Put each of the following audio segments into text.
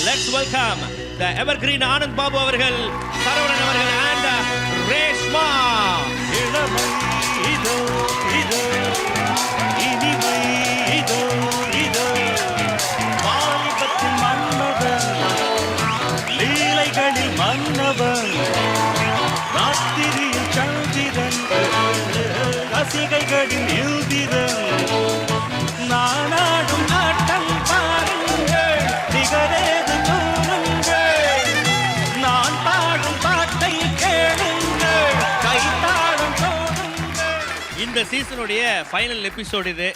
Let's welcome the evergreen Anand Babu அவர்கள், சரவணன் அவர்கள் and Reshma. இளமை இதோ இதோ, இனிமை இதோ இதோ, வாலிபத்தின் மன்னவன், லீலைகளில் மன்னவன், ராத்திரியில் சந்திரன், ரசிகைகளின் யுதிரன், நானாடும் ஆட்டம் பாருங்கள், நிகரேது கூறுங்கள், நான் பாடும் பாட்டை கேளுங்கள், கைத்தாளம் போடுங்கள். இந்த சீசனுடைய ஃபைனல் எபிசோடு இது.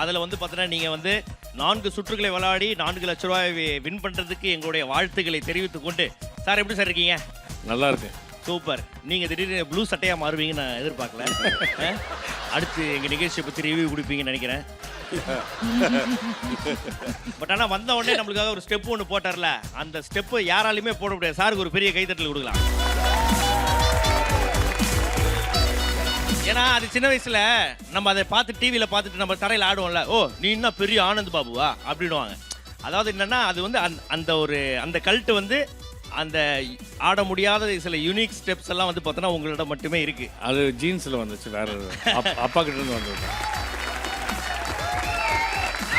அதில் வந்து பார்த்தீங்கன்னா நீங்கள் வந்து 4 சுற்றுகளை விளையாடி 4 லட்ச ரூபாய் வின் பண்ணுறதுக்கு எங்களுடைய வாழ்த்துக்களை தெரிவித்துக் கொண்டு, சார் எப்படி சார் இருக்கீங்க? நல்லா இருக்கு. சூப்பர். நீங்கள் திடீர்னு ப்ளூ சட்டையாக மாறுவீங்கன்னு நான் எதிர்பார்க்கல. அடுத்து எங்கள் நிகழ்ச்சியை பற்றி ரிவ்யூ கொடுப்பீங்கன்னு நினைக்கிறேன். பட் ஆனால் வந்த உடனே நம்மளுக்காக ஒரு ஸ்டெப் ஒன்று போட்டார்ல, அந்த ஸ்டெப்பு யாராலையுமே போட முடியாது. சாருக்கு ஒரு பெரிய கைத்தட்டல் கொடுக்கலாம். ஏன்னா அது சின்ன வயசுல நம்ம அதை பார்த்து டிவியில் பார்த்துட்டு நம்ம தரையில் ஆடுவோம்ல, ஓ நீ என்ன பெரிய ஆனந்த் பாபுவா அப்படின்னுவாங்க. அதாவது என்னன்னா அது வந்து அந்த கல்ட்டு வந்து அந்த ஆட முடியாத சில யூனிக் ஸ்டெப்ஸ் எல்லாம் வந்து பார்த்தோன்னா உங்களிடம் மட்டுமே இருக்கு. அது ஜீன்ஸில் வந்துச்சு, வேற அப்பா கிட்ட இருந்து வந்தது.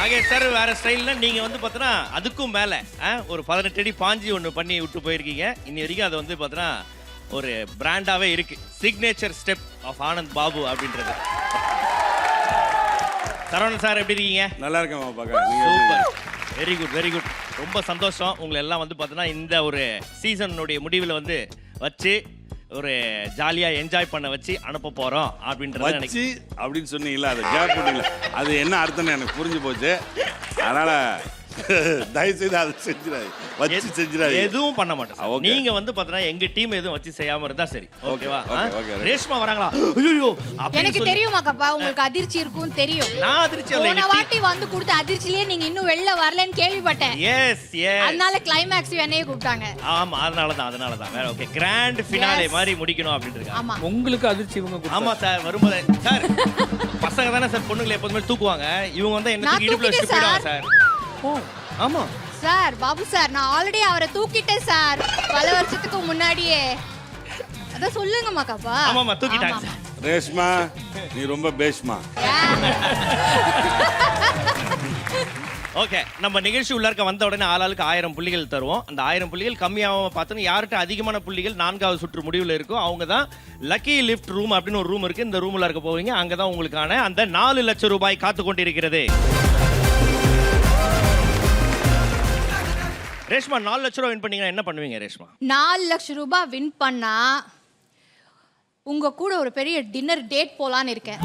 ஆகே சார், வேற ஸ்டைல்னா நீங்கள் வந்து பார்த்தோன்னா அதுக்கும் மேலே ஒரு 18 அடி பாஞ்சி ஒன்று பண்ணி விட்டு போயிருக்கீங்க. இன்னி வரைக்கும் அது வந்து பார்த்தோன்னா ஒரு பிராண்டாகவே இருக்கு, signature step of Anand Babu அப்படின்றது. சரவணன் சார் எப்படி இருக்கீங்க? நல்லா இருக்கேன் super, very good very good. ரொம்ப சந்தோஷம். உங்களை எல்லாம் வந்து பார்த்தோன்னா இந்த ஒரு சீசனுடைய முடிவில் வந்து வச்சு ஒரு ஜாலியாக என்ஜாய் பண்ண வச்சு அனுப்ப போகிறோம் அப்படின்றது வச்சு அப்படின்னு சொன்னீங்களா, அது கேப் போட்டீங்களா, அது என்ன அர்த்தம்னு எனக்கு புரிஞ்சு போச்சு. அதனால தயவுசெய்து அதை செஞ்சிடாது, வச்சு செஞ்சிடாது, எதுவும் பண்ண மாட்டோம். நீங்க வந்து பார்த்தா எங்க டீம் எதுவும் வச்சு செய்யாம இருந்தா சரி. ஓகேவா? ரேஷ்மா வராங்களா? ஐயோ எனக்கு தெரியுமா கப்பா, உங்களுக்கு அதிர்ச்சி இருக்கும் தெரியும். நான் அதிர்ச்சி இல்ல, போன வாட்டி வந்து கொடுத்த அதிர்ச்சியிலே நீங்க இன்னும் வெளில வரலன்னு கேள்விப்பட்டேன். எஸ் எஸ், அதனால கிளைமாக்ஸ் என்னையே கூப்பிட்டாங்க. ஆமா, அதனால தான் வேற. ஓகே, கிராண்ட் ஃபினாலே மாதிரி முடிக்கணும் அப்படினு இருக்காங்க. ஆமா, உங்களுக்கு அதிர்ச்சி இவங்க கொடுத்தாங்க. ஆமா சார், வரும்போது சார் பசங்க தானே சார் பொண்ணுங்களை எப்பவுமே தூக்குவாங்க, இவங்க வந்து என்ன இடுப்புல வச்சு போயிடுவாங்க சார். ஓ ஆமா சார், பாபு சார், நான் ஆல்ரெடி அவரை தூக்கிட்டேன் சார், பல வருஷத்துக்கு முன்னாடியே. அத சொல்லுங்க மக்காப்பா. ஆமாமா, தூக்கிட்டாங்க சார். ரேஷ்மா நீ ரொம்ப பேஷ்மா. ஓகே, நம்ம நிகழ்ச்சி உள்ளார்க்க வந்த உடனே ஆளாளுக்கு 1000 புள்ளிகள் தருவோம். அந்த 1000 புள்ளிகள் கம்மியாகாம பார்த்தோன்னா யார்கிட்ட அதிகமான புள்ளிகள் 4வது சுற்று முடிவில் இருக்கோ அவங்க தான் லக்கி லிஃப்ட் ரூம் அப்படின்னு ஒரு ரூம் இருக்கு. இந்த ரூம்ல இருக்க போவீங்க. அங்கே தான் உங்களுக்கான அந்த 4 லட்சம் ரூபாய் காத்து கொண்டிருக்கிறது. ரேஷ்மா, 4 லட்ச ரூபாய் வின் பண்ணீங்கன்னா என்ன பண்ணுவீங்க ரேஷ்மா? 4 லட்சம் ரூபாய் வின் பண்ணா உங்க கூட ஒரு பெரிய டின்னர் டேட் போலான்னு இருக்கேன்.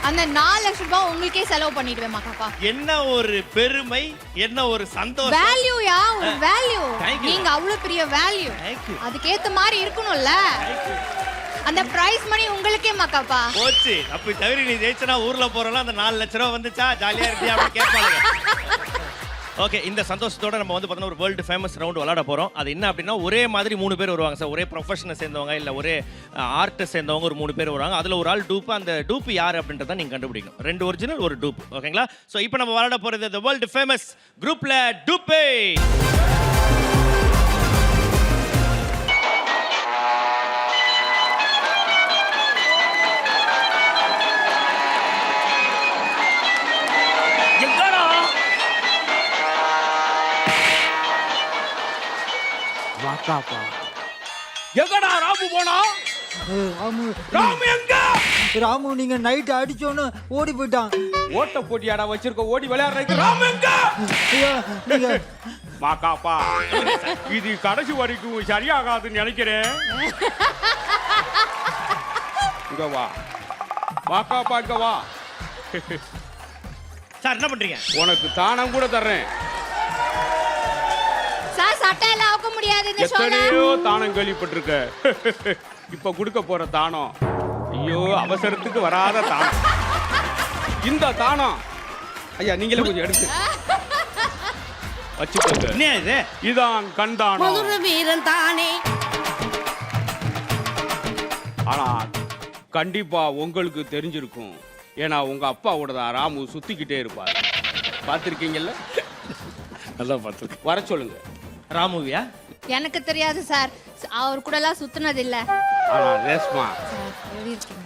அந்த 4 லட்சம் ரூபாய் உங்களுக்கே செலவு பண்ணிடுவேன் மக்காப்பா. என்ன ஒரு பெருமை, என்ன ஒரு சந்தோஷம். வேல்யூயா, ஒரு வேல்யூ. நீங்க அவ்வளவு பெரிய வேல்யூ, அதுக்கேத்த மாதிரி இருக்கணும்ல. அந்த பிரைஸ் மணி உங்களுக்கே மக்காப்பா. போச்சு, அப்படி தவிர நீ ஜெயிச்சனா ஊர்ல போறலாம் அந்த 4 லட்ச ரூபாய் வந்துச்சா ஜாலியா இருக்கியா அப்படி கேட்பாங்க. ஓகே, இந்த சந்தோஷத்தோட நம்ம வந்து பார்த்தோன்னா ஒரு வேர்ல்டு ஃபேமஸ் ரவுண்ட் விளையாட போகிறோம். அது என்ன அப்படின்னா ஒரே மாதிரி 3 பேர் வருவாங்க சார். ஒரே ப்ரொஃபஷனை சேர்ந்தவங்க இல்லை ஒரே ஆர்ட்டை சேர்ந்தவங்க ஒரு 3 பேர் வருவாங்க. அதில் ஒரு ஆள் டூப்பு. அந்த டூப்பு யார் அப்படின்றத நீங்கள் கண்டுபிடிக்கணும். 2 ஒரிஜினல், ஒரு டூப். ஓகேங்களா? ஸோ இப்போ நம்ம விளையாட போகிறது the வேர்ல்டு ஃபேமஸ் குரூப்பில் டூப்பே. எங்கடா ராமு போனா? ராமு எங்க? ராமு நீங்க நைட் அடிச்சோன்னு ஓடி போயிட்டான். ஓட்ட போட்டியாடா வச்சிருக்க, ஓடி விளையாடுறதுக்கு. ராமு எங்க? மாக்காப்பா, இது கடைசி வரைக்கும் சரியாகாதுன்னு நினைக்கிறேன். இங்க வா மாக்காப்பா, இங்க வா. சார் என்ன பண்றீங்க? உனக்கு தானம் கூட தர்றேன். சார், சட்டையெல்லாம் அவுக்க முடியாது இந்த ஷோல. எத்தனையோ தானம் கேள்விப்பட்டிருக்க. இப்ப கொடுக்க போற தானம், ஐயோ அவசரத்துக்கு வராத தானம். இந்த தானம் ஐயா நீங்களே கொஞ்சம் எடுத்து வச்சுக்கோங்க. என்ன இது? இதான் கண் தானம். மதுர வீரன் தானே. ஆனா கண்டிப்பா உங்களுக்கு தெரிஞ்சிருக்கும். ஏன்னா உங்க அப்பாவோட தான் ராமு சுத்திக்கிட்டே இருப்பார். பார்த்துருக்கீங்கல்ல? நல்லா பார்த்துருக்கேன். வர சொல்லுங்க. ராமுவியா? எனக்கு தெரியாது சார், அவர் கூட எல்லாம் சுத்துனது இல்ல. ஆனா ரேஸ்மா, சார், எப்படி இருக்கீங்க?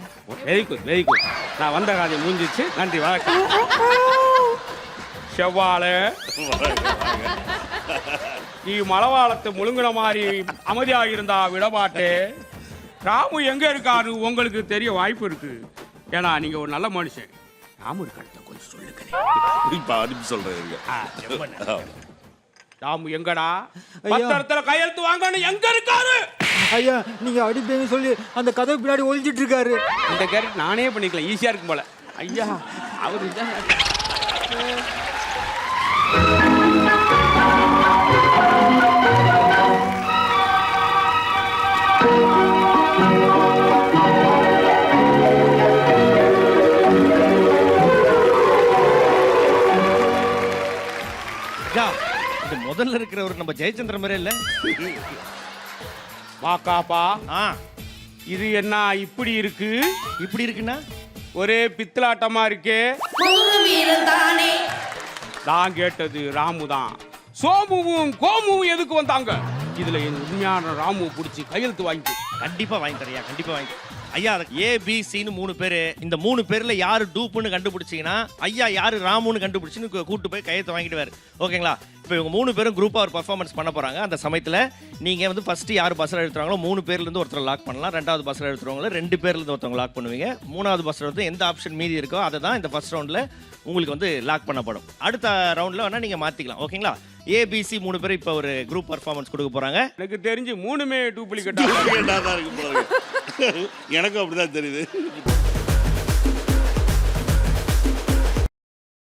Very good very good. நான் வந்த காரியம் முடிஞ்சிச்சு. நன்றி, வணக்கம். செவ்வாழை, நீ மலவாளத்தை முழுங்கின மாதிரி அமைதியாக இருந்தா விடமாட்டே. ராமு எங்க இருக்காரு உங்களுக்கு தெரிய வாய்ப்பு இருக்கு. ஏன்னா நீங்க ஒரு நல்ல மனுஷன். ராமு இருக்க கொஞ்சம் சொல்லுங்க. இப்ப அனுப்பி சொல்றேன். ராமு எங்கடா? ஐயா. பத்திரத்துல கையெழுத்து வாங்கணும். எங்க இருக்காரு? ஐயா நீங்க அடிப்பேன்னு சொல்லி அந்த கதவு பின்னாடி ஒளிஞ்சிட்டு இருக்காரு. இந்த கேரக்டர் நானே பண்ணிக்கலாம், ஈஸியா இருக்கும் போல. ஐயா அவரு தான். ஐயா, இது முதல்ல இருக்கிறவர் நம்ம ஜெயச்சந்திர மாதிரி இல்ல? வாக்காப்பா, ஆ, இது என்ன இப்படி இருக்கு? இப்படி இருக்குன்னா ஒரே பித்தலாட்டமா இருக்கே. நான் கேட்டது ராமு தான். சோமுவும் கோமுவும் எதுக்கு வந்தாங்க? இதுல என் உண்மையான ராமு பிடிச்சி கையெழுத்து வாங்கி. கண்டிப்பா வாங்கி தரையா, கண்டிப்பா வாங்கி. ஐயா, ஏபிசின்னு 3 பேரு. இந்த 3 பேர்ல யாரு டூப்புன்னு கண்டுபிடிச்சீங்கன்னா ஐயா யாரு ராமுன்னு கண்டுபிடிச்சுன்னு கூட்டு போய் கையெழுத்து வாங்கிடுவாரு. ஓகேங்களா? இப்போ இவங்க 3 பேரும் குரூப்பா ஒரு பர்ஃபார்மன்ஸ் பண்ண போறாங்க. அந்த சமயத்துல நீங்க வந்து ஃபர்ஸ்ட் யார் பஸ்ஸில் எடுத்துறாங்களோ 3 பேர்ல இருந்து ஒருத்தர் லாக் பண்ணலாம். 2வது பஸ்ஸில் எடுத்துறவங்கள 2 பேர்ல இருந்து ஒருத்தவங்க லாக் பண்ணுவீங்க. 3வது பஸ்ஸில் வந்து எந்த ஆப்ஷன் மீதி இருக்கோ அதை தான் இந்த ஃபர்ஸ்ட் ரவுண்ட்ல உங்களுக்கு வந்து லாக் பண்ணப்படும். அடுத்த ரவுண்ட்ல வேணா நீங்க மாத்திக்கலாம். ஓகேங்களா? ஏபிசி 3 பேர் இப்போ ஒரு குரூப் பர்ஃபார்மன்ஸ் கொடுக்க போறாங்க. எனக்கு தெரிஞ்சு 3மே டூப்ளிகேட்டா தான் இருக்கு போல இருக்கு. எனக்கும் அப்படிதான் தெரியுது.